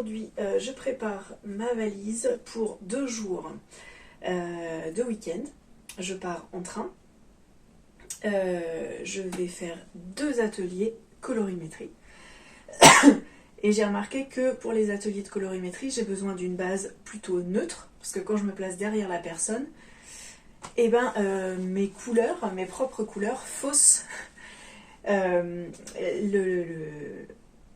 aujourd'hui, je prépare ma valise pour 2 jours de week-end. Je pars en train. Je vais faire 2 ateliers colorimétrie. Et j'ai remarqué que pour les ateliers de colorimétrie, j'ai besoin d'une base plutôt neutre. Parce que quand je me place derrière la personne, et mes couleurs, mes propres couleurs faussent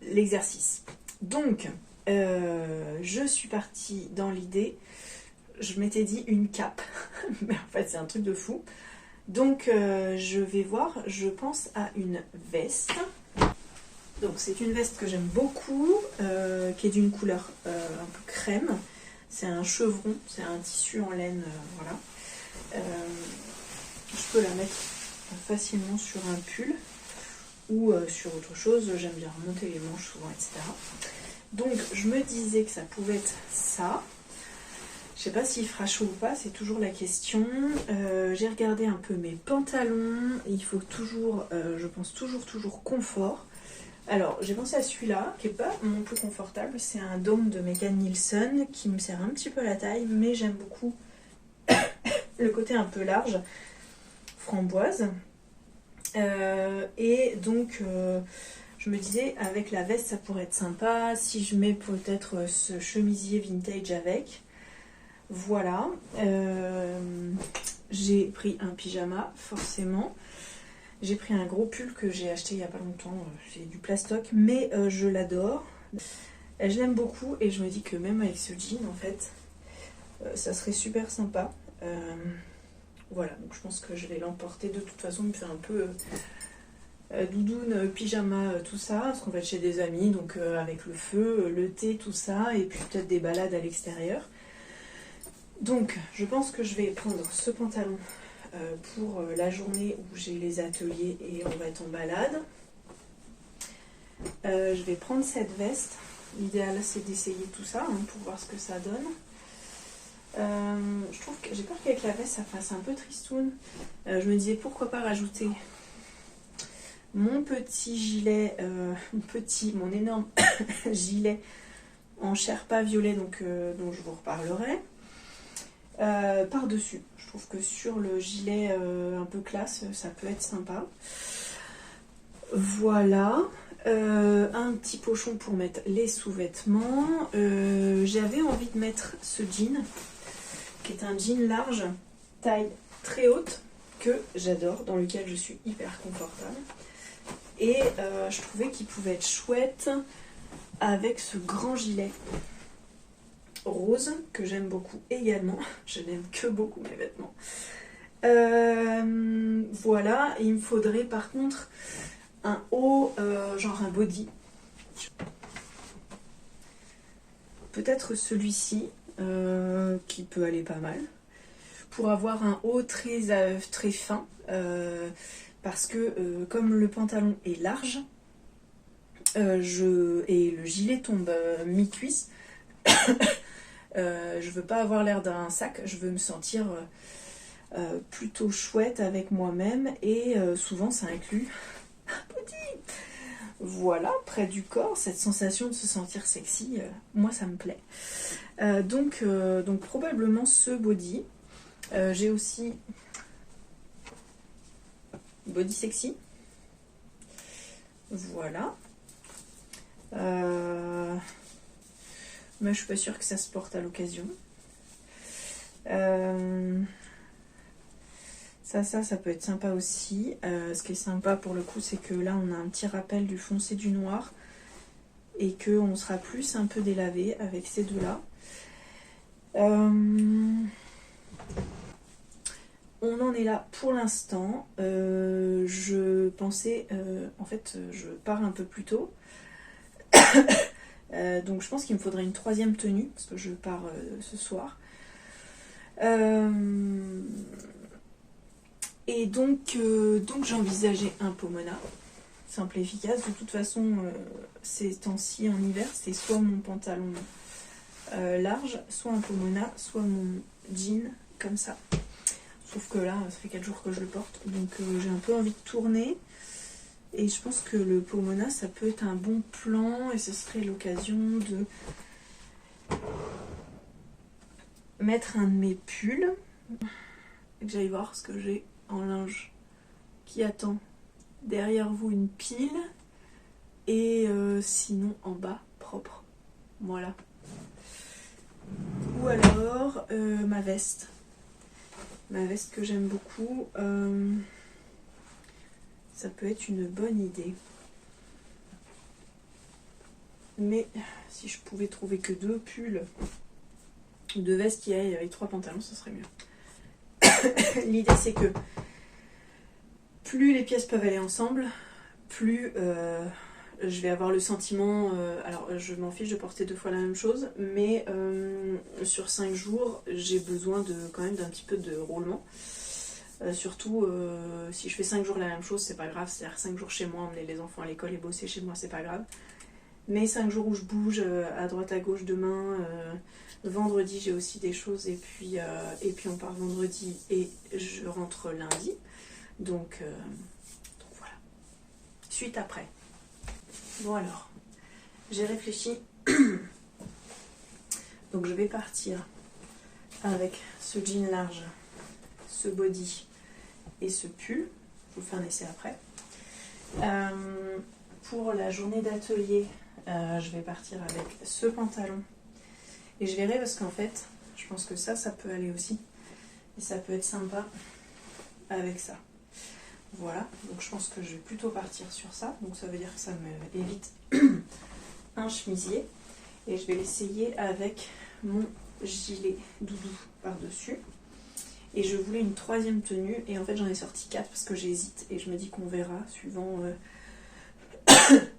l'exercice. Donc, je suis partie dans l'idée, je m'étais dit une cape, mais en fait c'est un truc de fou. Donc je vais voir, je pense à une veste. Donc c'est une veste que j'aime beaucoup, qui est d'une couleur un peu crème. C'est un chevron, c'est un tissu en laine, voilà. Je peux la mettre facilement sur un pull ou sur autre chose. J'aime bien remonter les manches souvent, etc. Donc je me disais que ça pouvait être ça. Je sais pas s'il fera chaud ou pas, c'est toujours la question. J'ai regardé un peu mes pantalons. Il faut toujours, je pense toujours confort. Alors j'ai pensé à celui-là, qui est pas mon plus confortable. C'est un dôme de Megan Nielsen qui me sert un petit peu à la taille, mais j'aime beaucoup le côté un peu large, framboise. Et donc je me disais avec la veste ça pourrait être sympa si je mets peut-être ce chemisier vintage avec. Voilà. J'ai pris un pyjama forcément. J'ai pris un gros pull que j'ai acheté il n'y a pas longtemps. C'est du plastoc mais je l'adore. Je l'aime beaucoup et je me dis que même avec ce jean en fait ça serait super sympa. Voilà, donc je pense que je vais l'emporter de toute façon. Il me fait un peu doudoune, pyjama, tout ça, parce qu'on va être chez des amis, donc avec le feu, le thé, tout ça, et puis peut-être des balades à l'extérieur. Donc je pense que je vais prendre ce pantalon pour la journée où j'ai les ateliers et on va être en balade. Je vais prendre cette veste. L'idéal c'est d'essayer tout ça pour voir ce que ça donne. Je trouve que j'ai peur qu'avec la veste ça fasse un peu tristoun. Je me disais pourquoi pas rajouter mon petit gilet, mon énorme gilet en sherpa violet, donc dont je vous reparlerai. Par dessus, je trouve que sur le gilet un peu classe ça peut être sympa. Voilà. Un petit pochon pour mettre les sous-vêtements. J'avais envie de mettre ce jean qui est un jean large, taille très haute, que j'adore, dans lequel je suis hyper confortable. Et je trouvais qu'il pouvait être chouette avec ce grand gilet rose, que j'aime beaucoup également. Je n'aime que beaucoup mes vêtements. Voilà, il me faudrait par contre un haut, genre un body. Peut-être celui-ci, qui peut aller pas mal, pour avoir un haut très fin, parce que comme le pantalon est large, et le gilet tombe mi-cuisse, je veux pas avoir l'air d'un sac, je veux me sentir plutôt chouette avec moi-même, et souvent ça inclut un body. Voilà, près du corps, cette sensation de se sentir sexy, moi ça me plaît. Donc probablement ce body. J'ai aussi body sexy. Voilà. Mais je suis pas sûre que ça se porte à l'occasion. Ça peut être sympa aussi. Ce qui est sympa pour le coup, c'est que là on a un petit rappel du foncé du noir et qu'on sera plus un peu délavé avec ces deux-là. On en est là pour l'instant. Je pensais, en fait, je pars un peu plus tôt. Donc je pense qu'il me faudrait une 3e tenue parce que je pars ce soir. Et donc j'envisageais un Pomona, simple et efficace. De toute façon, ces temps-ci en hiver, c'est soit mon pantalon large, soit un Pomona, soit mon jean, comme ça. Sauf que là, ça fait 4 jours que je le porte, donc j'ai un peu envie de tourner. Et je pense que le Pomona, ça peut être un bon plan, et ce serait l'occasion de mettre un de mes pulls. Que j'aille voir ce que j'ai en linge qui attend derrière vous, une pile. Et sinon en bas, propre. Voilà. Ou alors ma veste. Ma veste que j'aime beaucoup. Ça peut être une bonne idée. Mais si je pouvais trouver que 2 pulls ou 2 vestes qui aillent avec 3 pantalons, ça serait mieux. L'idée c'est que plus les pièces peuvent aller ensemble, plus je vais avoir le sentiment... alors je m'en fiche de porter 2 fois la même chose, mais sur 5 jours, j'ai besoin quand même d'un petit peu de roulement. Surtout si je fais 5 jours la même chose, c'est pas grave, c'est-à-dire 5 jours chez moi, emmener les enfants à l'école et bosser chez moi, c'est pas grave. Mais 5 jours où je bouge à droite à gauche demain, vendredi j'ai aussi des choses et puis on part vendredi et je rentre lundi. Donc voilà. Suite après. Bon alors, j'ai réfléchi. Donc je vais partir avec ce jean large, ce body et ce pull. Je vous fais un essai après. Pour la journée d'atelier, je vais partir avec ce pantalon. Et je verrai parce qu'en fait, je pense que ça peut aller aussi. Et ça peut être sympa avec ça. Voilà, donc je pense que je vais plutôt partir sur ça. Donc ça veut dire que ça me évite un chemisier. Et je vais l'essayer avec mon gilet doudou par-dessus. Et je voulais une 3e tenue. Et en fait j'en ai sorti 4 parce que j'hésite. Et je me dis qu'on verra suivant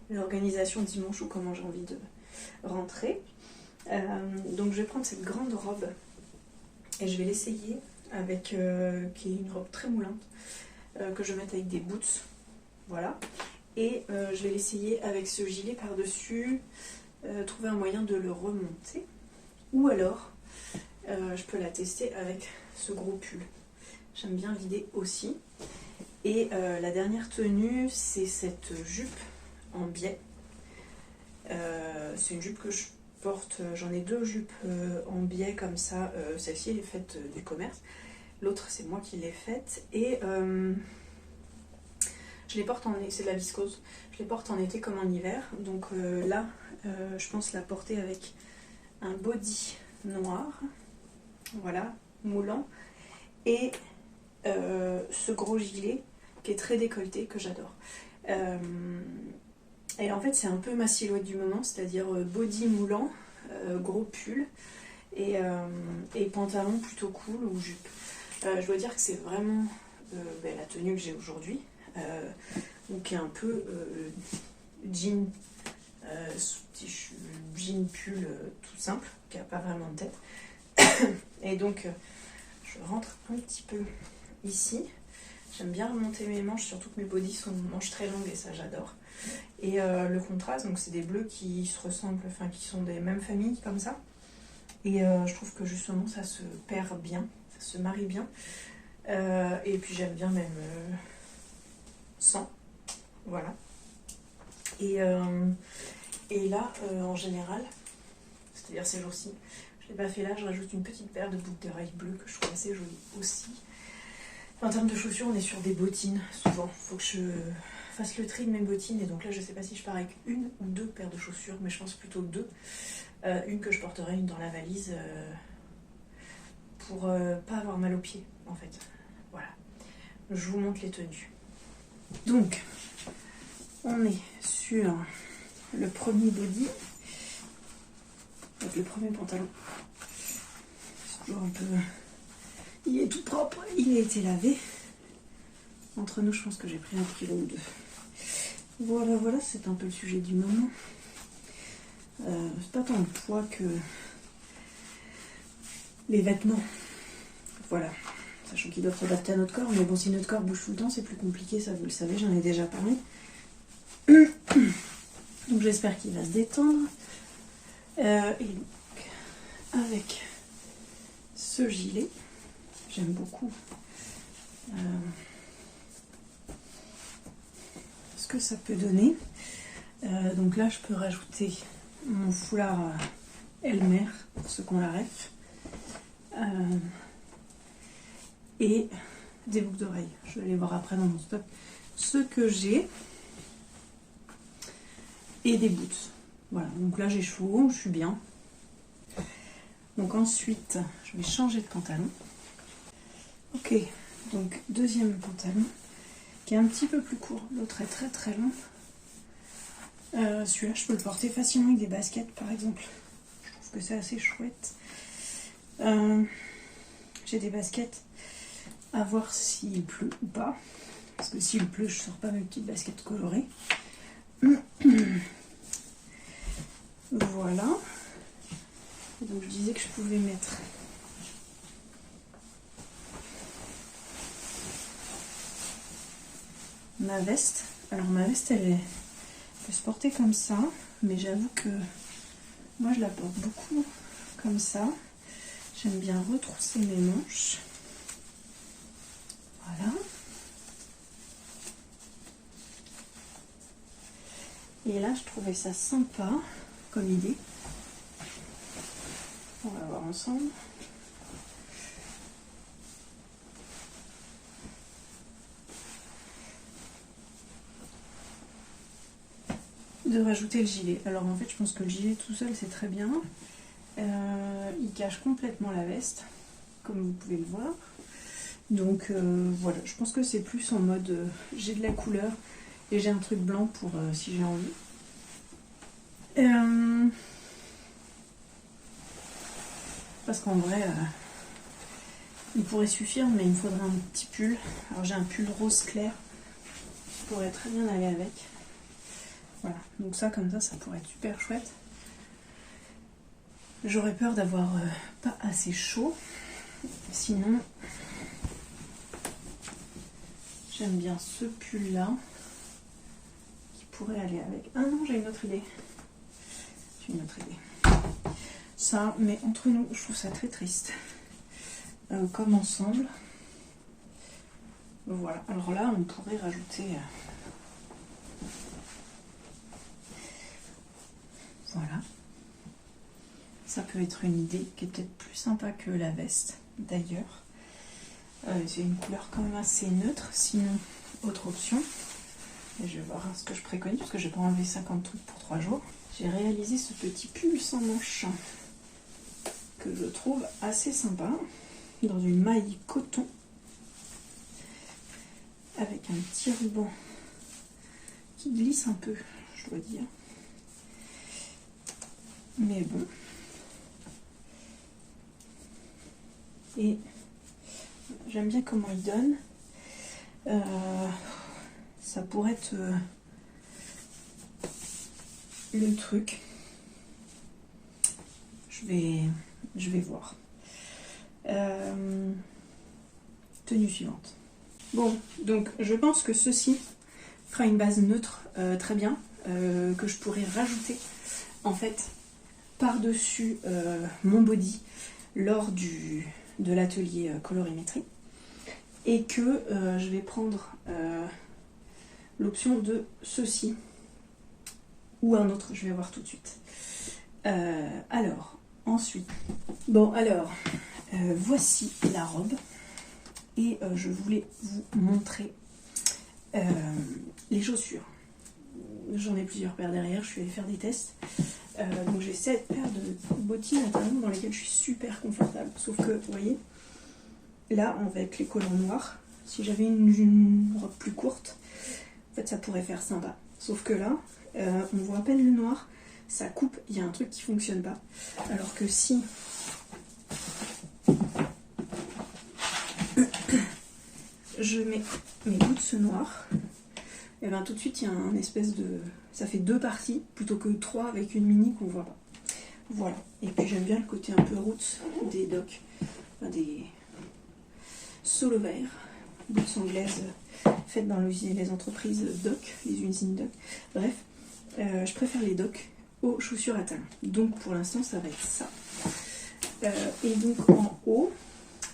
l'organisation dimanche ou comment j'ai envie de rentrer. Donc je vais prendre cette grande robe. Et je vais l'essayer avec... qui est une robe très moulante. Que je vais mettre avec des boots, voilà, et je vais l'essayer avec ce gilet par-dessus, trouver un moyen de le remonter, ou alors je peux la tester avec ce gros pull. J'aime bien l'idée aussi. Et la dernière tenue, c'est cette jupe en biais. C'est une jupe que je porte, j'en ai 2 jupes en biais comme ça. Celle-ci elle est faite du commerce. L'autre, c'est moi qui l'ai faite. Et je les porte en été, c'est de la viscose. Je les porte en été comme en hiver. Donc là, je pense la porter avec un body noir. Voilà, moulant. Et ce gros gilet qui est très décolleté, que j'adore. Et en fait, c'est un peu ma silhouette du moment, c'est-à-dire body moulant, gros pull et pantalon plutôt cool ou jupe. Je dois dire que c'est vraiment la tenue que j'ai aujourd'hui, qui est un peu jean, jean pull tout simple, qui n'a pas vraiment de tête. Et donc je rentre un petit peu ici. J'aime bien remonter mes manches, surtout que mes bodys sont manches très longues et ça j'adore. Et le contraste, donc c'est des bleus qui se ressemblent, enfin qui sont des mêmes familles comme ça. Et je trouve que justement ça se perd bien, ça se marie bien. Et puis j'aime bien même sans, voilà. Et là, en général, c'est-à-dire ces jours-ci, je ne l'ai pas fait là, je rajoute une petite paire de boucles d'oreilles bleues que je trouve assez jolie aussi. En termes de chaussures, on est sur des bottines souvent. Il faut que je fasse le tri de mes bottines. Et donc là, je ne sais pas si je pars avec 1 ou 2 paires de chaussures, mais je pense plutôt 2. Une que je porterai, une dans la valise, pour pas avoir mal aux pieds, en fait. Voilà. Je vous montre les tenues. Donc, on est sur le premier body, avec le premier pantalon. C'est toujours un peu... Il est tout propre, il a été lavé. Entre nous, je pense que j'ai pris 1 kilo ou 2. Voilà, voilà, c'est un peu le sujet du moment. C'est pas tant le poids que les vêtements. Voilà. Sachant qu'ils doivent s'adapter à notre corps. Mais bon, si notre corps bouge tout le temps, c'est plus compliqué, ça vous le savez, j'en ai déjà parlé. Donc j'espère qu'il va se détendre. Et donc, avec ce gilet, j'aime beaucoup ce que ça peut donner. Donc là, je peux rajouter mon foulard Elmer, pour ceux qui ont la ref. Et des boucles d'oreilles. Je vais aller voir après dans mon stock ce que j'ai. Et des boots. Voilà, donc là j'ai chaud, je suis bien. Donc ensuite, je vais changer de pantalon. Ok, donc deuxième pantalon, qui est un petit peu plus court. L'autre est très très long. Celui-là, je peux le porter facilement avec des baskets, par exemple. Je trouve que c'est assez chouette. J'ai des baskets, à voir s'il pleut ou pas. Parce que s'il pleut, je ne sors pas mes petites baskets colorées. Voilà. Donc je disais que je pouvais mettre ma veste. Alors ma veste, elle peut se porter comme ça, mais j'avoue que moi je la porte beaucoup comme ça. J'aime bien retrousser mes manches. Voilà. Et là, je trouvais ça sympa comme idée. On va voir ensemble. De rajouter le gilet. Alors en fait, je pense que le gilet tout seul, c'est très bien. Il cache complètement la veste, comme vous pouvez le voir. Donc voilà, je pense que c'est plus en mode j'ai de la couleur et j'ai un truc blanc pour si j'ai envie. Parce qu'en vrai, il pourrait suffire, mais il me faudrait un petit pull. Alors j'ai un pull rose clair qui pourrait très bien aller avec. Voilà, donc ça comme ça pourrait être super chouette. J'aurais peur d'avoir pas assez chaud. Sinon, j'aime bien ce pull là qui pourrait aller avec. Ah non, j'ai une autre idée. J'ai une autre idée. Ça, mais entre nous, je trouve ça très triste. Comme ensemble. Voilà. Alors là, on pourrait rajouter. Voilà. Ça peut être une idée qui est peut-être plus sympa que la veste, d'ailleurs. C'est une couleur quand même assez neutre. Sinon, autre option. Et je vais voir ce que je préconise, parce que je n'ai pas enlevé 50 trucs pour 3 jours. J'ai réalisé ce petit pull sans manches que je trouve assez sympa, dans une maille coton, avec un petit ruban qui glisse un peu, je dois dire. Mais bon. Et j'aime bien comment il donne. Ça pourrait être le truc. Je vais voir. Tenue suivante. Bon, donc je pense que ceci fera une base neutre très bien, que je pourrais rajouter en fait par-dessus mon body lors de l'atelier colorimétrie, et que je vais prendre l'option de ceci ou un autre, je vais voir tout de suite. Alors, ensuite, bon alors, voici la robe, et je voulais vous montrer les chaussures. J'en ai plusieurs paires derrière, je suis allée faire des tests. Donc j'ai 7 paires de bottines à talons dans lesquelles je suis super confortable. Sauf que, vous voyez, là, avec les collants noirs, si j'avais une robe plus courte, en fait, ça pourrait faire sympa. Sauf que là, on voit à peine le noir, ça coupe, il y a un truc qui fonctionne pas. Alors que si je mets mes boots noirs, et bien tout de suite il y a un espèce de... ça fait 2 parties plutôt que 3 avec une mini qu'on voit pas. Voilà. Et puis j'aime bien le côté un peu roots des docks, enfin des solo verts, boots anglaises faites dans les entreprises dock, les usines dock. Bref, je préfère les docks aux chaussures à talons. Donc pour l'instant ça va être ça. Et donc en haut,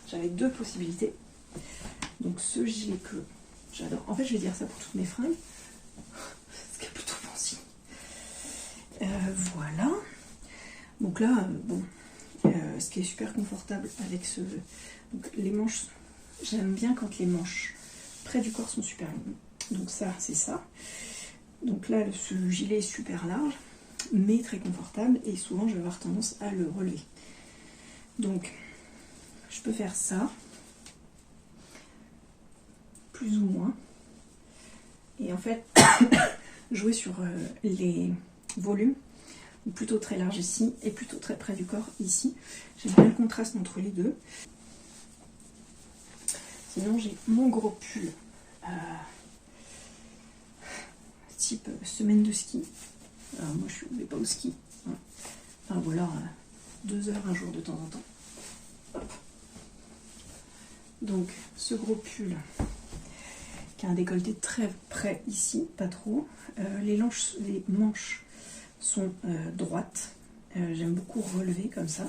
j'avais 2 possibilités. Donc ce gilet que j'adore. En fait je vais dire ça pour toutes mes fringues. Ce qui est plutôt bon signe. Voilà. Donc là, bon, ce qui est super confortable avec ce... Donc les manches, j'aime bien quand les manches près du corps sont super longues. Donc ça, c'est ça. Donc là, ce gilet est super large, mais très confortable, et souvent je vais avoir tendance à le relever. Donc, je peux faire ça, plus ou moins. Et en fait, jouer sur les volumes, plutôt très large ici, et plutôt très près du corps ici. J'aime bien le contraste entre les deux. Sinon, j'ai mon gros pull type semaine de ski. Alors moi je ne vais pas au ski, hein. Enfin, ou alors 2 heures un jour de temps en temps. Hop. Donc ce gros pull qui a un décolleté très près ici, pas trop. Les manches sont droites. J'aime beaucoup relever comme ça.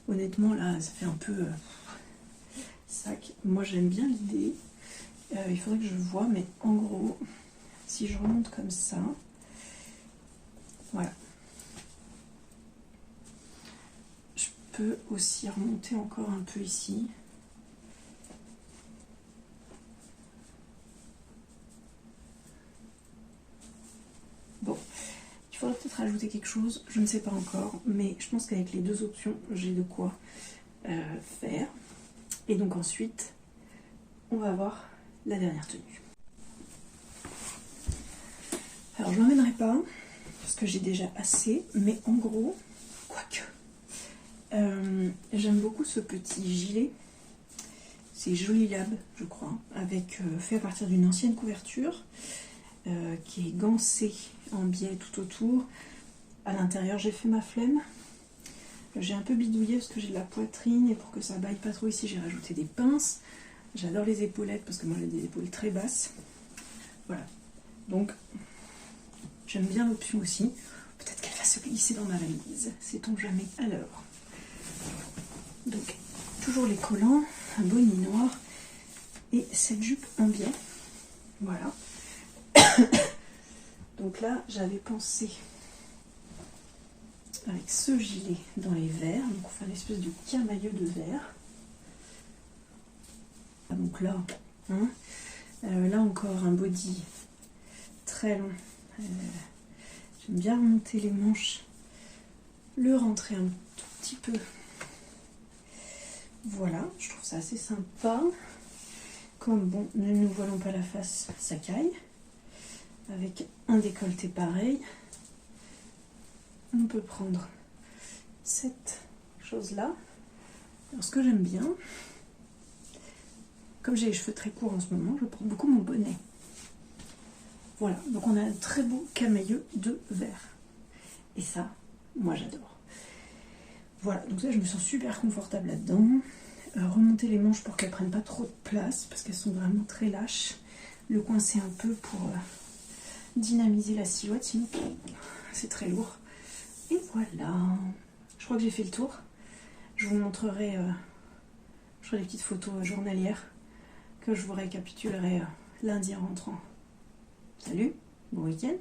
Honnêtement là ça fait un peu sac. Moi j'aime bien l'idée. Il faudrait que je vois, mais en gros, si je remonte comme ça, voilà. Je peux aussi remonter encore un peu ici. Bon, il faudrait peut-être rajouter quelque chose, je ne sais pas encore, mais je pense qu'avec les 2 options, j'ai de quoi faire. Et donc ensuite, on va voir la dernière tenue. Alors je n'emmènerai pas, parce que j'ai déjà assez, mais en gros, quoique, j'aime beaucoup ce petit gilet. C'est Joli Lab, je crois, avec fait à partir d'une ancienne couverture, qui est gancée en biais tout autour. À l'intérieur, j'ai fait ma flemme. J'ai un peu bidouillé parce que j'ai de la poitrine, et pour que ça baille pas trop ici, j'ai rajouté des pinces. J'adore les épaulettes parce que moi j'ai des épaules très basses. Voilà. Donc, j'aime bien l'option aussi. Peut-être qu'elle va se glisser dans ma valise, sait-on jamais. Alors, donc, toujours les collants, un bonnet noir et cette jupe en biais. Voilà. Donc là, j'avais pensé avec ce gilet dans les verts. Donc, on fait une espèce de camailleux de vert. Donc là, hein, là encore un body très long. J'aime bien remonter les manches, le rentrer un tout petit peu. Voilà, je trouve ça assez sympa. Comme bon, ne nous voilons pas la face, ça caille. Avec un décolleté pareil, on peut prendre cette chose-là. Alors ce que j'aime bien, comme j'ai les cheveux très courts en ce moment, je porte beaucoup mon bonnet. Voilà, donc on a un très beau camailleux de vert. Et ça, moi j'adore. Voilà, donc ça je me sens super confortable là-dedans. Remonter les manches pour qu'elles prennent pas trop de place, parce qu'elles sont vraiment très lâches. Le coincer un peu pour dynamiser la silhouette, sinon c'est très lourd. Et voilà, je crois que j'ai fait le tour. Je vous montrerai, je ferai des petites photos journalières que je vous récapitulerai lundi en rentrant. Salut, bon week-end.